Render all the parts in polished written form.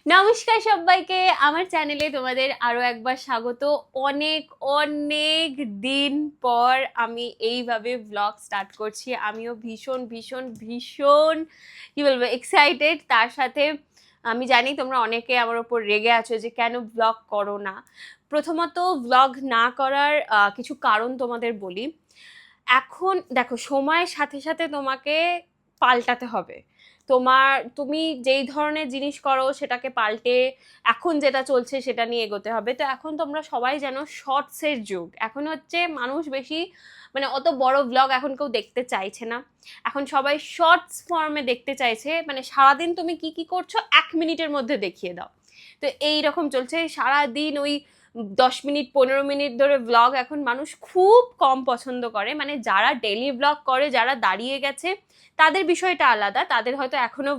নমস্কার সবাইকে, আমার চ্যানেলে তোমাদের আরো একবার স্বাগত। অনেক অনেক দিন পর আমি এইভাবে ব্লগ স্টার্ট করছি। আমিও ভীষণ ভীষণ ভীষণ কি বলবো এক্সাইটেড। তার সাথে আমি জানি তোমরা অনেকে আমার ওপর রেগে আছো যে কেন ব্লগ করো না। প্রথমত ব্লগ না করার কিছু কারণ তোমাদের বলি। এখন দেখো, সময়ের সাথে সাথে তোমাকে পাল্টাতে হবে। তুমি যেই ধরনের জিনিস করো সেটাকে পাল্টে এখন যেটা চলছে সেটা নিয়ে এগোতে হবে। তো এখন তোমরা সবাই জানো শর্টসের যুগ। এখন হচ্ছে মানুষ বেশি মানে অত বড় ব্লগ এখন কেউ দেখতে চাইছে না। এখন সবাই শর্টস ফর্মে দেখতে চাইছে, মানে সারাদিন তুমি কি কি করছো 1 মিনিটের মধ্যে দেখিয়ে দাও। তো এই রকম চলছে সারাদিন। ওই 10 মিনিট 15 মিনিট ধরে ব্লগ এখন মানুষ খুব কম পছন্দ করে। মানে যারা ডেইলি ব্লগ করে, যারা দাঁড়িয়ে গেছে, তাদের বিষয়টা আলাদা, তাদের হয়তো এখনো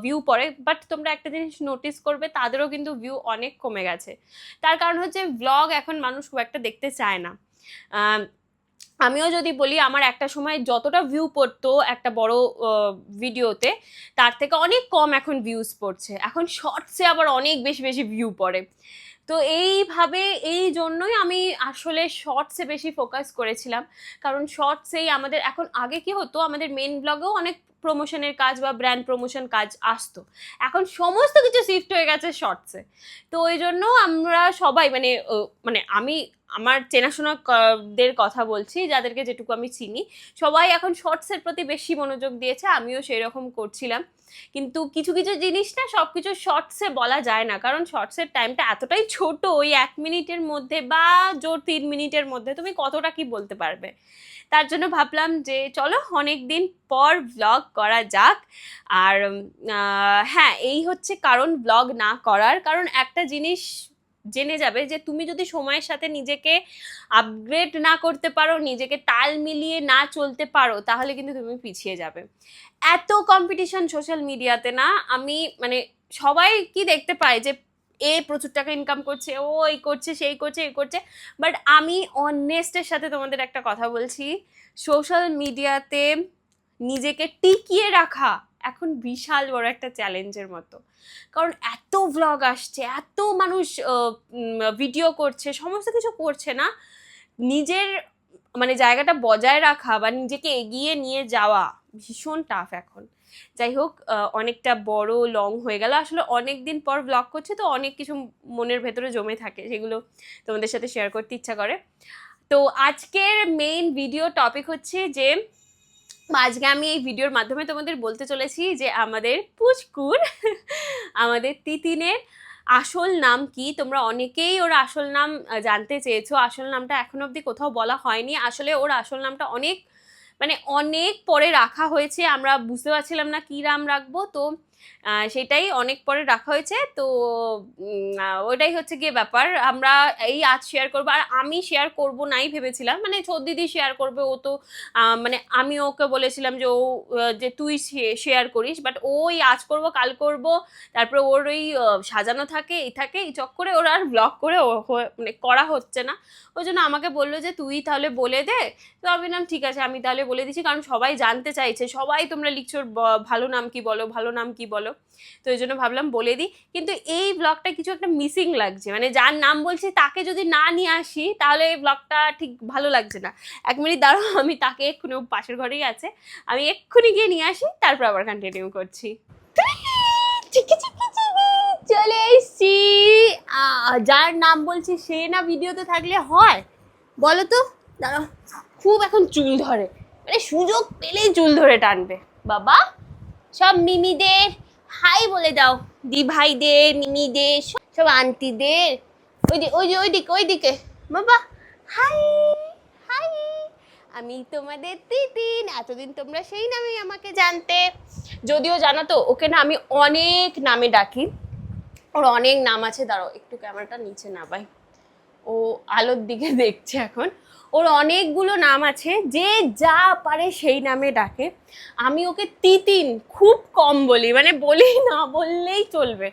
ভিউ পড়ে। বাট তোমরা একটা জিনিস নোটিস করবে, তাদেরও কিন্তু ভিউ অনেক কমে গেছে। তার কারণ হচ্ছে ব্লগ এখন মানুষ খুব একটা দেখতে চায় না। আমিও যদি বলি, আমার একটা সময় যতটা ভিউ পড়তো একটা বড় ভিডিওতে, তার থেকে অনেক কম এখন ভিউজ পড়ছে। এখন শর্টসে আবার অনেক বেশি বেশি ভিউ পড়ে। তো এইভাবে এই জন্যই আমি আসলে শর্টসে বেশি ফোকাস করেছিলাম। কারণ শর্টসেই আমাদের এখন, আগে কি হতো, আমাদের মেন ব্লগেও অনেক প্রমোশনের কাজ বা ব্র্যান্ড প্রমোশন কাজ আসতো। এখন সমস্ত কিছু শিফট হয়ে গেছে শর্টসে। তো ওই জন্য আমরা সবাই মানে আমি আমার চেনাশোনা দের কথা বলছি, যাদেরকে যেটুকু আমি চিনি, সবাই এখন শর্টসের প্রতি বেশি মনোযোগ দিয়েছে। আমিও সেই রকম করছিলাম। কিন্তু কিছু কিছু জিনিস না সবকিছু শর্টসে বলা যায় না, কারণ শর্টসের টাইমটা এতটাই ছোট। ওই 1 মিনিটের মধ্যে বা জোর 3 মিনিটের মধ্যে তুমি কতটা কি বলতে পারবে। তার জন্য ভাবলাম যে চলো অনেক দিন পর ব্লগ করা যাক। আর হ্যাঁ, এই হচ্ছে কারণ ব্লগ না করার। কারণ একটা জিনিস জেনে যাবে যে তুমি যদি সময়ের সাথে নিজেকে আপগ্রেড না করতে পারো, নিজেকে তাল মিলিয়ে না চলতে পারো, তাহলে কিন্তু তুমি পিছিয়ে যাবে। এত কম্পিটিশন সোশ্যাল মিডিয়াতে না, আমি মানে সবাই কি দেখতে পায় যে এ প্রচুর টাকা ইনকাম করছে, ও এই করছে, সেই করছে, এই করছে। বাট আমি অনেস্টের সাথে তোমাদের একটা কথা বলছি, সোশ্যাল মিডিয়াতে নিজেকে টিকিয়ে রাখা এখন বিশাল বড় একটা চ্যালেঞ্জের মতো। কারণ এত ব্লগ আসছে, এত মানুষ ভিডিও করছে, সমস্ত কিছু করছে না, নিজের মানে জায়গাটা বজায় রাখা বা নিজেকে এগিয়ে নিয়ে যাওয়া ভীষণ টাফ এখন। যাই হোক, অনেকটা বড় লং হয়ে গেল। আসলে অনেক দিন পর ব্লগ করছে, তো অনেক কিছু মনের ভেতরে জমে থাকে, সেগুলো তোমাদের সাথে শেয়ার করতে ইচ্ছা করে। তো আজকের মেইন ভিডিও টপিক হচ্ছে যে, আজকে আমি এই ভিডিওর মাধ্যমে তোমাদের বলতে চলেছি যে আমাদের পুচকুর আমাদের তিতিনের আসল নাম কি। তোমরা অনেকেই ওর আসল নাম জানতে চেয়েছো। আসল নামটা এখনো অবধি কোথাও বলা হয়নি। আসলে ওর আসল নামটা অনেক মানে অনেক পরে রাখা হয়েছে। আমরা বুঝতে পারছিলাম না কি নাম রাখবো, তো সেটাই অনেক পরে রাখা হয়েছে। তো ওইটাই হচ্ছে গিয়ে ব্যাপার। আমরা এই আজ শেয়ার করবো। আর আমি শেয়ার করবো নাই ভেবেছিলাম, মানে দিদি শেয়ার করবে। ও তো মানে আমি ওকে বলেছিলাম যে ও যে তুই শেয়ার করিস, বাট ওই আজ করব কাল করব, তারপরে ওর ওই সাজানো থাকে, এই থাকে, এই চক্করে ওর আর ব্লগ করে মানে করা হচ্ছে না। ওই জন্য আমাকে বললো যে তুই তাহলে বলে দে। তো আমি বললাম ঠিক আছে, আমি তাহলে বলে দিচ্ছি, কারণ সবাই জানতে চাইছে, সবাই তোমরা লিখছো ভালো নাম কি বলো, ভালো নাম কি বলো। তো ওই জন্য ভাবলাম বলে দিই। কিন্তু এই ব্লগটা কিছু একটা মিসিং লাগছে, মানে যার নাম বলছি তাকে যদি না নিয়ে আসি তাহলে এই ব্লগটা ঠিক ভালো লাগছে না। 1 মিনিট দাঁড়াও, আমি তাকে এক্ষুনি, পাশের ঘরেই আছে, আমি এক্ষুনি গিয়ে নিয়ে আসি, তারপর আবার কন্টিনিউ করছি। চলে এসছি। যার নাম বলছি সে না ভিডিওতে থাকলে হয়, বলো তো। দাঁড়াও, খুব এখন চুল ধরে, মানে সুযোগ পেলেই চুল ধরে টানবে। বাবা, সব মিমিদের হাই বলে দাও, দি ভাইদের, মিমিদের, সব আন্টিদের। ওইদিকে বাবা, হাই হাই, আমি তোমাদের তিতিন। এতদিন তোমরা সেই নামেই আমাকে জানতে। যদিও জানো তো, ওকে না আমি অনেক নামে ডাকি। ওর অনেক নাম আছে। দাঁড়াও একটু ক্যামেরাটা নিচে নামাই, ও আলোর দিকে দেখছে এখন। ওর অনেকগুলো নাম আছে, যে যা পারে সেই নামে ডাকে। আমি ওকে তিতিন খুব কম বলি, মানে বলি না বললেই চলবে।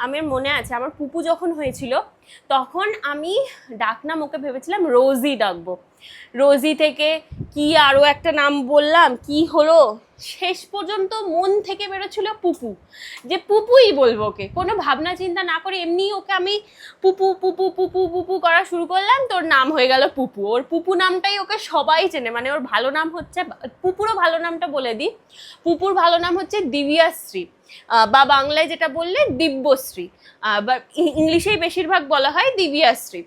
আমার মনে আছে, আমার পুপু যখন হয়েছিল তখন আমি ডাকনাম ওকে ভেবেছিলাম রোজি ডাকবো। রোজি থেকে কি আরও একটা নাম বললাম, কি হলো, শেষ পর্যন্ত মন থেকে বেরোচ্ছিল পুপু, যে পুপুই বলবো ওকে, কোনো ভাবনা চিন্তা না করে এমনি ওকে আমি পুপু পুপু পুপু পুপু করা শুরু করলাম, তোর নাম হয়ে গেল পুপু। ওর পুপু নামটাই ওকে সবাই চেনে, মানে ওর ভালো নাম হচ্ছে, পুপুরও ভালো নামটা বলে দিই, পুপুর ভালো নাম হচ্ছে দিব্যাশ্রী, বা বাংলায় যেটা বললে দিব্যশ্রী, বা ইংলিশেই বেশিরভাগ বলা হয় দিব্যাশ্রী।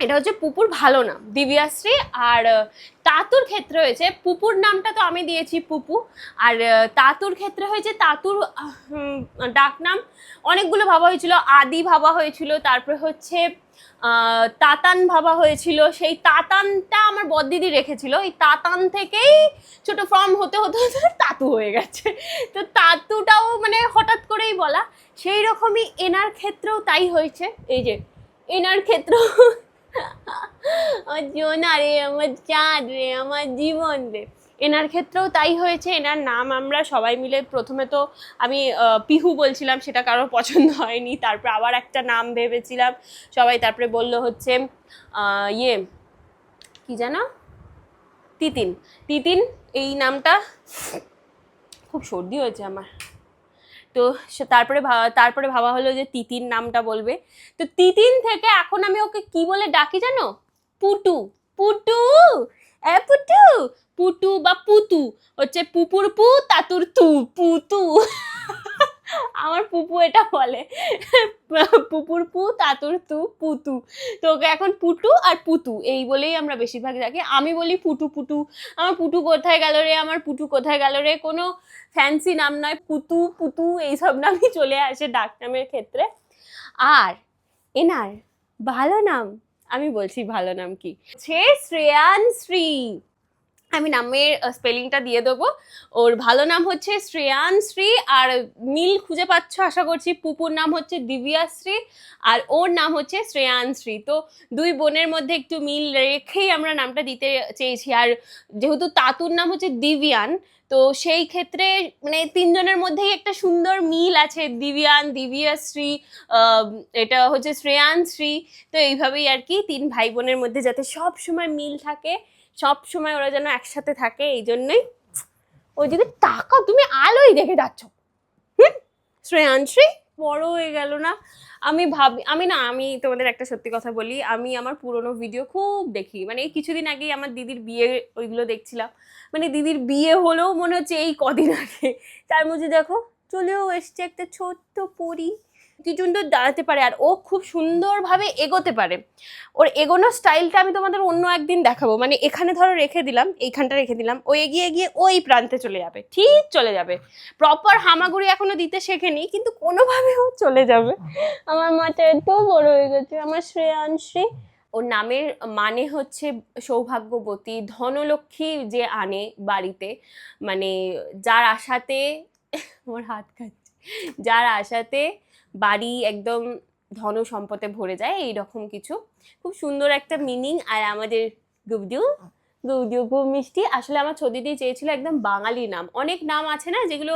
এটা হচ্ছে পুপুর ভালো নাম দিব্যাশ্রী। আর তাতুর ক্ষেত্রে হয়েছে, পুপুর নামটা তো আমি দিয়েছি পুপু, আর তাতুর ক্ষেত্রে হয়েছে তাতুর ডাক নাম অনেকগুলো ভাবা হয়েছিল, আদি ভাবা হয়েছিল, তারপরে হচ্ছে তাতান ভাবা হয়েছিল, সেই তাতানটা আমার বড়দিদি রেখেছিল, এই তাতান থেকেই ছোট ফর্ম হতে হতে হতে তাতু হয়ে গেছে। তো তাতুটাও মানে হঠাৎ করেই বলা, সেই রকমই এনার ক্ষেত্রেও তাই হয়েছে। এই যে এনার ক্ষেত্রেও জোনা রে, আমার চাঁদ রে, আমার জীবন রে, এনার ক্ষেত্রেও তাই হয়েছে। এনার নাম আমরা সবাই মিলে প্রথমে তো আমি পিহু বলছিলাম, সেটা কারোর পছন্দ হয়নি, তারপর আবার একটা নাম ভেবেছিলাম সবাই, তারপরে বললো হচ্ছে ইয়ে কি জানো, তিতিন। তিতিন এই নামটা, খুব সর্দি হয়েছে আমার, তো তারপরে ভাবা হলো যে তিতিন নামটা বলবে। তো তিতিন থেকে এখন আমি ওকে কি বলে ডাকি জানো, পুটু। পুটু, পুটু, পুটু বা পুতু, হচ্ছে পুপুর পু তাতুর তু, পুতু। আমার পুপু এটা বলে, পুপুর পু তাতুর তু, পুতু। তো ওকে এখন পুটু আর পুতু এই বলেই আমরা বেশিরভাগ ডাকি। আমি বলি পুটু পুটু, আমার পুটু কোথায় গেল রে, আমার পুটু কোথায় গেল রে, কোনো ফ্যান্সি নাম নয়, পুতু পুতু এইসব নামই চলে আসে ডাক নামের ক্ষেত্রে। আর এনার ভালো নাম, আমি বলছি ভালো নাম কি, সে শ্রেয়ানশ্রী। আমি নামের স্পেলিংটা দিয়ে দেবো। ওর ভালো নাম হচ্ছে শ্রেয়ানশ্রী, আর মিল খুঁজে পাচ্ছ আশা করছি, পুপুর নাম হচ্ছে দিব্যাশ্রী আর ওর নাম হচ্ছে শ্রেয়ানশ্রী। তো দুই বোনের মধ্যে একটু মিল রেখেই আমরা নামটা দিতে চেয়েছি। আর যেহেতু তাতুর নাম হচ্ছে দিব্যান, তো সেই ক্ষেত্রে মানে তিনজনের মধ্যেই একটা সুন্দর মিল আছে, দিব্যান, দিব্যাশ্রী, এটা হচ্ছে শ্রেয়ানশ্রী। তো এইভাবেই আর কি তিন ভাই বোনের মধ্যে যাতে সব সময় মিল থাকে, সব সময় ওরা যেন একসাথে থাকে, এই জন্যই। ওই দিকে তাকাও, তুমি আলোই দেখে যাচ্ছ। শ্রেয়ানশ্রী বড় হয়ে গেল না? আমি ভাবি, আমি তোমাদের একটা সত্যি কথা বলি, আমি আমার পুরোনো ভিডিও খুব দেখি, মানে এই কিছুদিন আগেই আমার দিদির বিয়ে ওইগুলো দেখছিলাম, মানে দিদির বিয়ে হলেও মনে হচ্ছে এই কদিন আগে, তার মধ্যে দেখো চলেও এসছে একটা ছোট্ট পরী, কি সুন্দর দাঁড়াতে পারে, আর ও খুব সুন্দরভাবে এগোতে পারে। ওর এগোনোর স্টাইলটা আমি তোমাদের অন্য একদিন দেখাবো, মানে এখানে ধরো রেখে দিলাম, এইখানটা রেখে দিলাম, ও এগিয়ে গিয়ে ওই প্রান্তে চলে যাবে, ঠিক চলে যাবে, প্রপার হামাগুড়ি এখনো দিতে শেখেনি, কিন্তু কোনোভাবে ও চলে যাবে। আমার মাথা এত বড় হয়ে গেছে, আমার শ্রেয়াংশী। ওর নামের মানে হচ্ছে সৌভাগ্যবতী, ধনলক্ষ্মী যে আনে বাড়িতে, মানে যার আশাতে, আমার হাত কাটছে, যার আশাতে বাড়ি একদম ধন সম্পদে ভরে যায়, এইরকম কিছু খুব সুন্দর একটা মিনিং। আর আমাদের গুবদু, গুবদু খুব মিষ্টি। আসলে আমার ছদিদি চেয়েছিল একদম বাঙালি নাম, অনেক নাম আছে না যেগুলো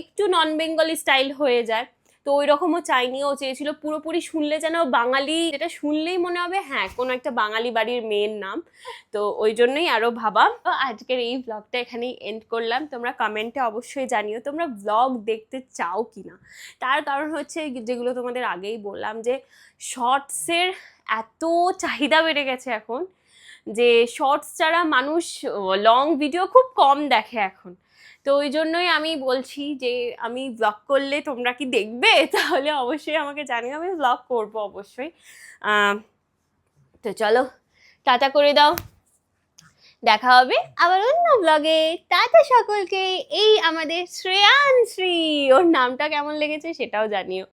একটু নন বেঙ্গলি স্টাইল হয়ে যায়, তো ওই রকমও চাইনি, ও চেয়েছিল পুরোপুরি শুনলে যেন বাঙালি, যেটা শুনলেই মনে হবে হ্যাঁ কোনো একটা বাঙালি বাড়ির মেয়ের নাম। তো ওই জন্যই আরো ভাবা। আজকের এই ব্লগটা এখানেই এন্ড করলাম। তোমরা কমেন্টে অবশ্যই জানিও তোমরা ব্লগ দেখতে চাও কিনা। তার কারণ হচ্ছে যেগুলো তোমাদের আগেই বললাম, যে শর্টসের এত চাহিদা বেড়ে গেছে এখন, যে শর্টস ছাড়া মানুষ লং ভিডিও খুব কম দেখে এখন। তো ওই জন্যই আমি বলছি যে আমি ব্লগ করলে তোমরা কি দেখবে, তাহলে অবশ্যই আমাকে জানিও, আমি ব্লগ করবো অবশ্যই। তো চলো টাটা করে দাও, দেখা হবে আবার অন্য ব্লগে। টাটা সকলকে। এই আমাদের শ্রেয়ানশ্রী, ওর নামটা কেমন লেগেছে সেটাও জানিও।